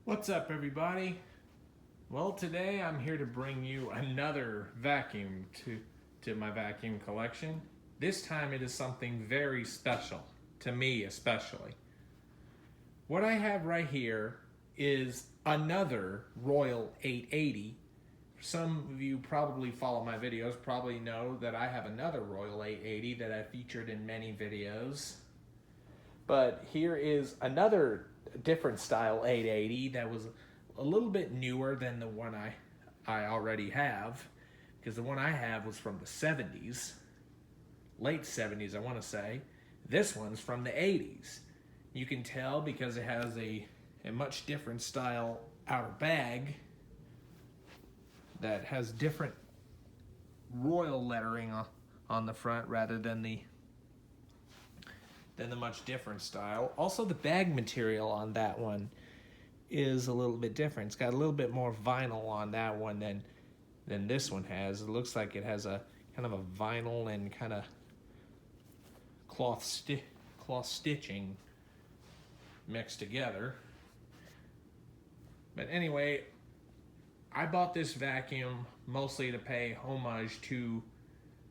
What's up, everybody? Well, today I'm here to bring you another vacuum to my vacuum collection. This time it is something very special, to me especially. What I have right here is another Royal 880. Some of you probably follow my videos, probably know that I have another Royal 880 that I featured in many videos. But here is another different style 880 that was a little bit newer than the one I already have, because the one I have was from the 70s, late 70s I want to say. This one's from the 80s. You can tell because it has a much different style outer bag that has different royal lettering on the front rather than the much different style. Also, the bag material on that one is a little bit different. It's got a little bit more vinyl on that one than this one has. It looks like it has a kind of a vinyl and kind of cloth stitching mixed together. But anyway, I bought this vacuum mostly to pay homage to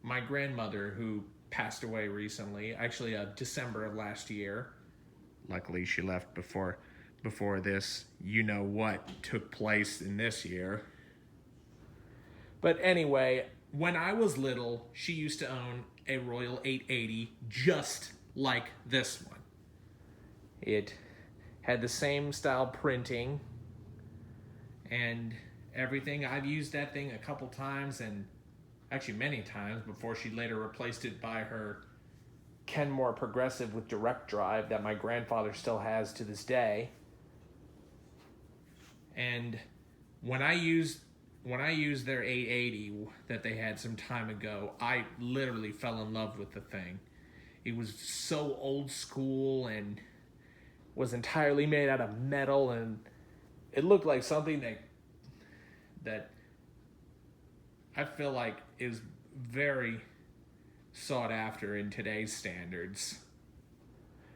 my grandmother, who passed away recently, actually December of last year. Luckily she left before this what took place in this year. But anyway, when I was little, she used to own a Royal 880 just like this one. It had the same style printing and everything. I've used that thing a couple times, and actually many times, before she later replaced it by her Kenmore Progressive with direct drive that my grandfather still has to this day. And when I used their 880 that they had some time ago, I literally fell in love with the thing. It was so old school and was entirely made out of metal, and it looked like something that I feel like is very sought after in today's standards.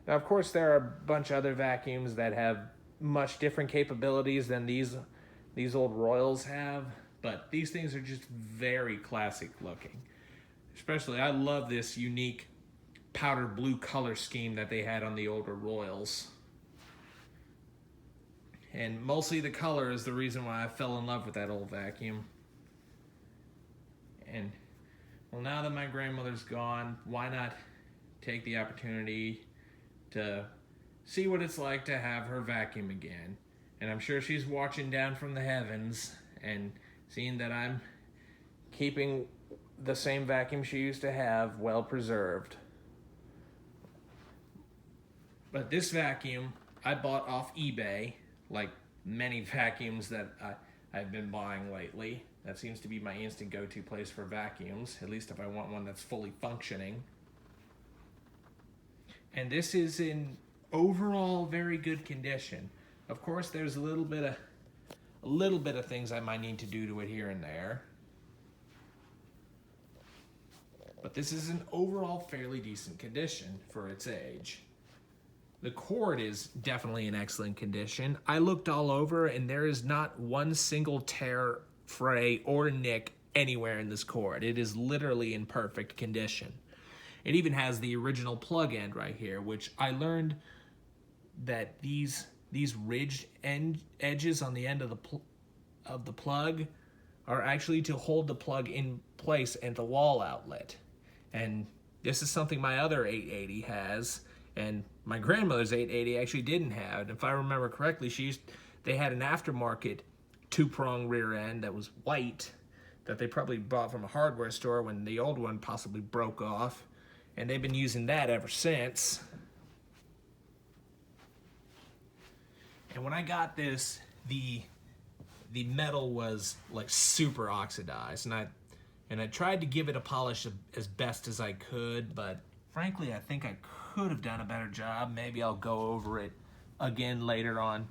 Now, of course, there are a bunch of other vacuums that have much different capabilities than these old Royals have, but these things are just very classic looking. Especially, I love this unique powder blue color scheme that they had on the older Royals. And mostly the color is the reason why I fell in love with that old vacuum. And well, now that my grandmother's gone, why not take the opportunity to see what it's like to have her vacuum again? And I'm sure she's watching down from the heavens and seeing that I'm keeping the same vacuum she used to have well preserved. But this vacuum I bought off eBay, like many vacuums that I've been buying lately. That seems to be my instant go-to place for vacuums, at least if I want one that's fully functioning. And this is in overall very good condition. Of course, there's a little bit of things I might need to do to it here and there. But this is an overall fairly decent condition for its age. The cord is definitely in excellent condition. I looked all over and there is not one single tear, fray, or nick anywhere in this cord. It is literally in perfect condition. It even has the original plug end right here, which I learned that these ridged edges on the end of the plug are actually to hold the plug in place at the wall outlet. And this is something my other 880 has, and my grandmother's 880 actually didn't have. If I remember correctly, they had an aftermarket two-prong rear end that was white that they probably bought from a hardware store when the old one possibly broke off, and they've been using that ever since. And when I got this, the metal was like super oxidized, and I tried to give it a polish as best as I could, but frankly I think I could have done a better job. Maybe I'll go over it again later on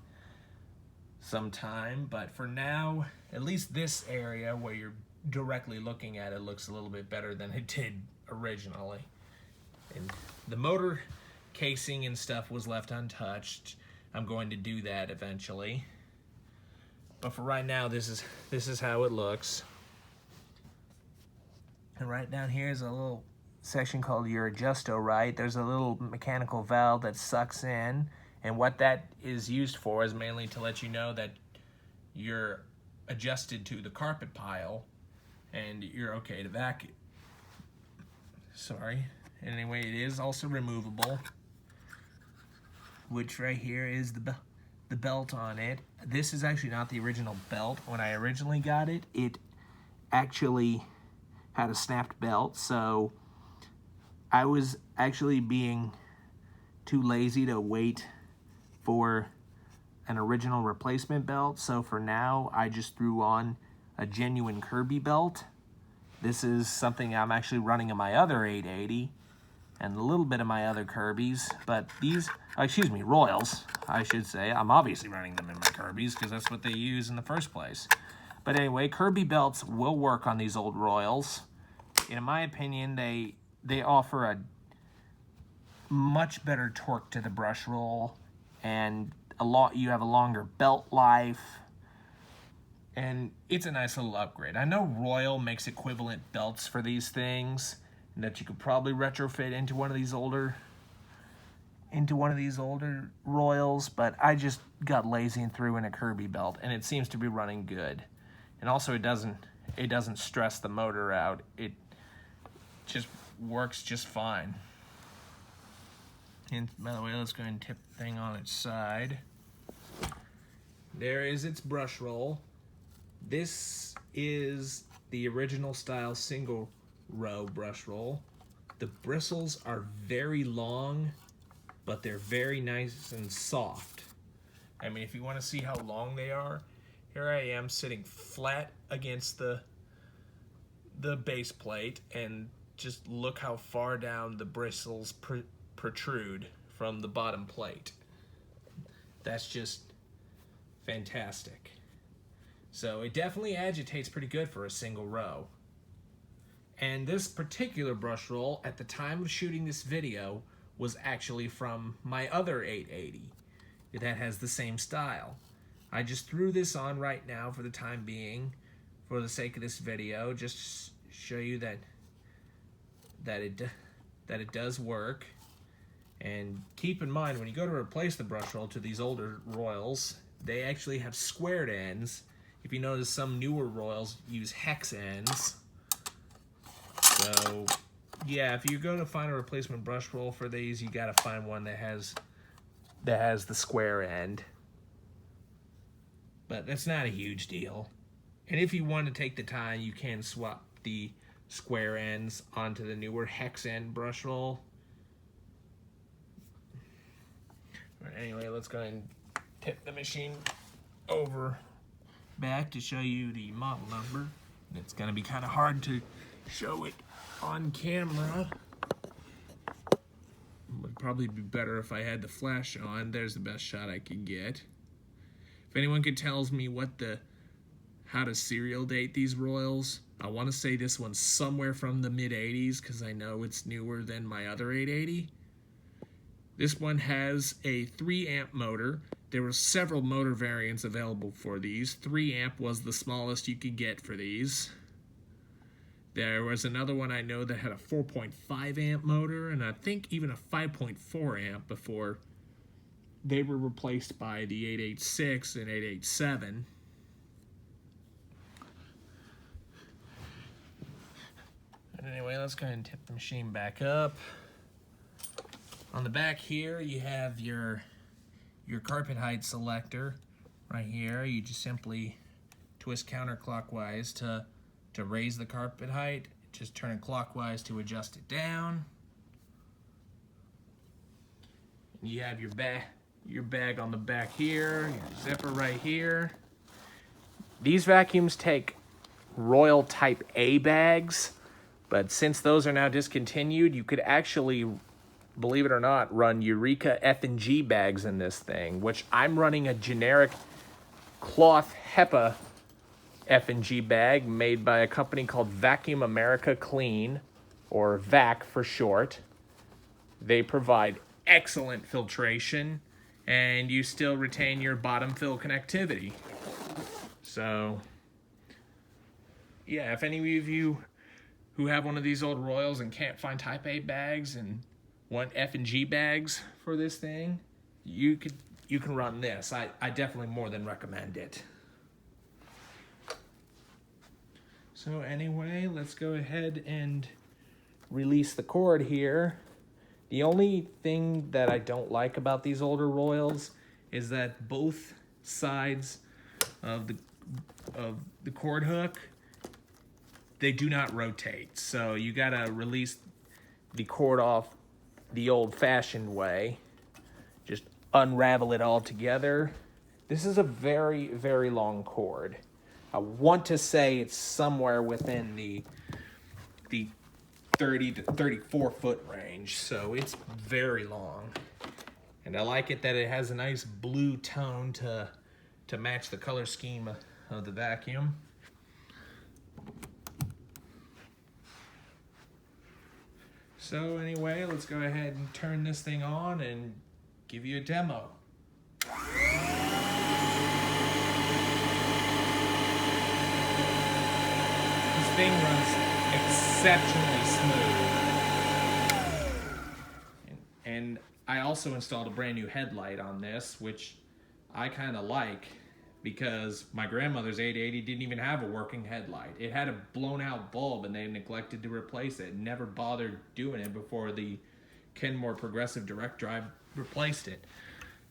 sometime, but for now, at least this area where you're directly looking at it looks a little bit better than it did originally. And the motor casing and stuff was left untouched. I'm going to do that eventually. But for right now, this is how it looks. And right down here is a little section called your adjusto, right? There's a little mechanical valve that sucks in, and what that is used for is mainly to let you know that you're adjusted to the carpet pile and you're okay to vacuum. Sorry. Anyway, it is also removable, which right here is the belt on it. This is actually not the original belt. When I originally got it, it actually had a snapped belt, so I was actually being too lazy to wait for an original replacement belt. So for now, I just threw on a genuine Kirby belt. This is something I'm actually running in my other 880 and a little bit of my other Kirbys, but these, excuse me, Royals, I should say. I'm obviously running them in my Kirbys because that's what they use in the first place. But anyway, Kirby belts will work on these old Royals. In my opinion, they offer a much better torque to the Brushroll, and you have a longer belt life, and it's a nice little upgrade. I know Royal makes equivalent belts for these things that you could probably retrofit into one of these older Royals, but I just got lazy and threw in a Kirby belt, and it seems to be running good. And also, it doesn't stress the motor out. It just works just fine. And by the way, let's go ahead and tip the thing on its side. There is its Brushroll. This is the original style single row Brushroll. The bristles are very long, but they're very nice and soft. I mean, if you want to see how long they are, here I am sitting flat against the base plate, and just look how far down the bristles protrude from the bottom plate. That's just fantastic. So it definitely agitates pretty good for a single row. And this particular Brushroll, at the time of shooting this video, was actually from my other 880 that has the same style. I just threw this on right now for the time being, for the sake of this video, just to show you that it does work. And keep in mind, when you go to replace the Brushroll to these older Royals, they actually have squared ends. If you notice, some newer Royals use hex ends. So yeah, if you go to find a replacement Brushroll for these, you gotta find one that has the square end. But that's not a huge deal. And if you want to take the time, you can swap the square ends onto the newer hex end Brushroll. Anyway, let's go ahead and tip the machine over back to show you the model number. It's going to be kind of hard to show it on camera. It would probably be better if I had the flash on. There's the best shot I could get. If anyone could tell me how to serial date these Royals, I want to say this one's somewhere from the mid-80s because I know it's newer than my other 880. This one has a 3 amp motor. There were several motor variants available for these. 3 amp was the smallest you could get for these. There was another one I know that had a 4.5 amp motor, and I think even a 5.4 amp before they were replaced by the 886 and 887. And anyway, let's go ahead and tip the machine back up. On the back here, you have your carpet height selector right here. You just simply twist counterclockwise to raise the carpet height. Just turn it clockwise to adjust it down. You have your bag on the back here, your zipper right here. These vacuums take Royal Type A bags, but since those are now discontinued, you could actually, believe it or not, run Eureka F&G bags in this thing, which I'm running a generic cloth HEPA F&G bag made by a company called Vacuum America Clean, or VAC for short. They provide excellent filtration, and you still retain your bottom fill connectivity. So yeah, if any of you who have one of these old Royals and can't find Type A bags and want F and G bags for this thing, you can run this. I definitely more than recommend it. So anyway, let's go ahead and release the cord here. The only thing that I don't like about these older Royals is that both sides of the cord hook, they do not rotate. So you gotta release the cord off the old-fashioned way. Just unravel it all together. This is a very, very long cord. I want to say it's somewhere within the 30 to 34 foot range, so it's very long. And I like it that it has a nice blue tone to match the color scheme of the vacuum. So anyway, let's go ahead and turn this thing on and give you a demo. This thing runs exceptionally smooth. And I also installed a brand new headlight on this, which I kind of like, because my grandmother's 880 didn't even have a working headlight. It had a blown out bulb and they neglected to replace it. Never bothered doing it before the Kenmore Progressive Direct Drive replaced it.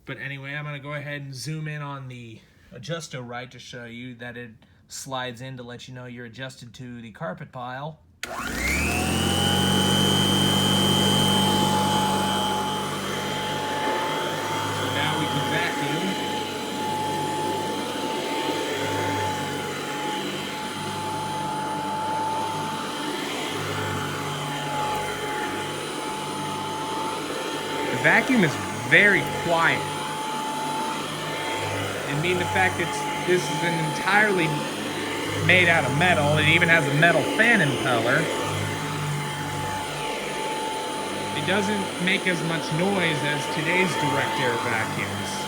But anyway, I'm gonna go ahead and zoom in on the adjusto right to show you that it slides in to let you know you're adjusted to the carpet pile. So now we can vacuum. The vacuum is very quiet. I mean, the fact that this is an entirely made out of metal, it even has a metal fan impeller. It doesn't make as much noise as today's direct air vacuums.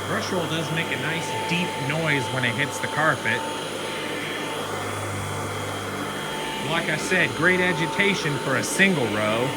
Brushroll does make a nice deep noise when it hits the carpet. Like I said, great agitation for a single row.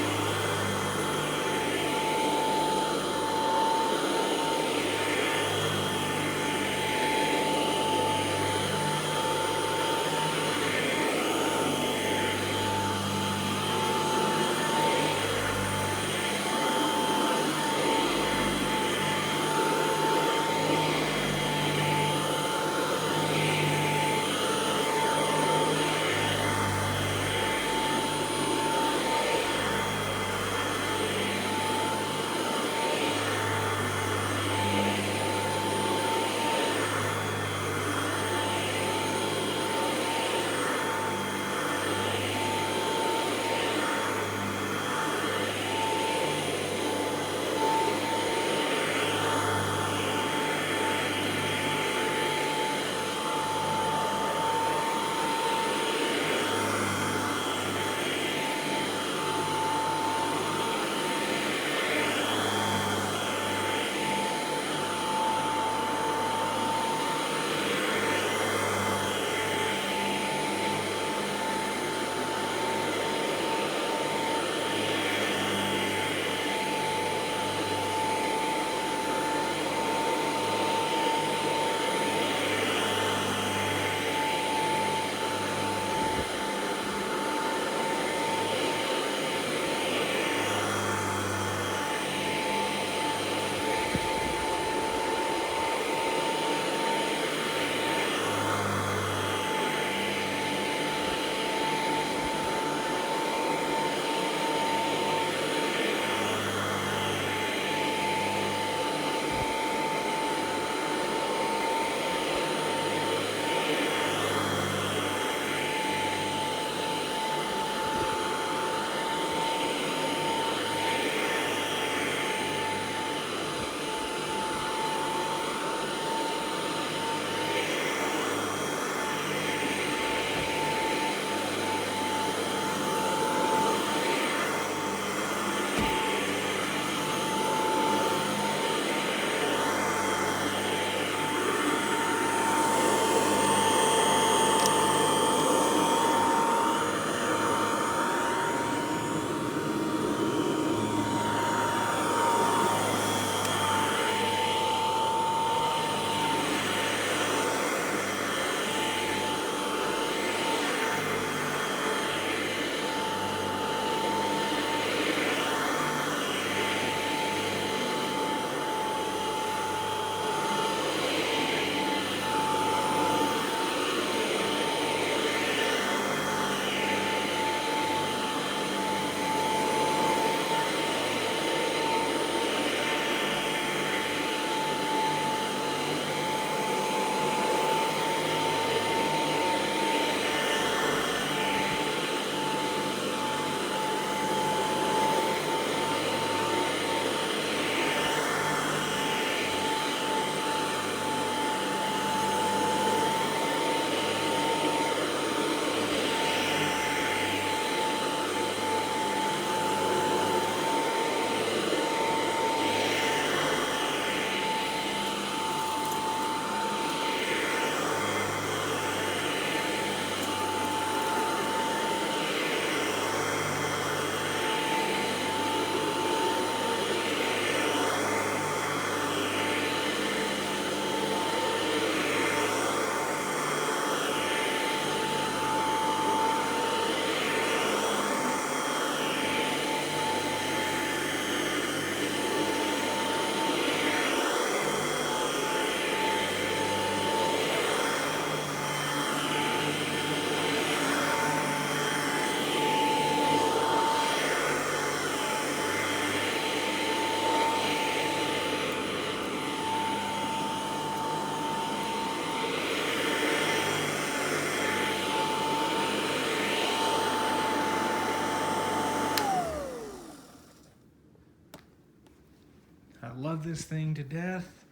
I love this thing to death.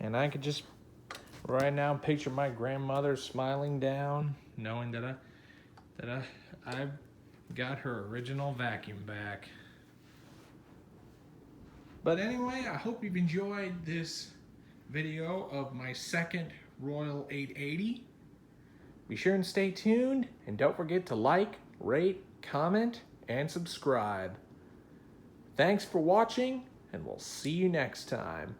And I could just right now picture my grandmother smiling down, knowing that I got her original vacuum back. But anyway, I hope you've enjoyed this video of my second Royal 880. Be sure and stay tuned, and don't forget to like, rate, comment, and subscribe. Thanks for watching, and we'll see you next time.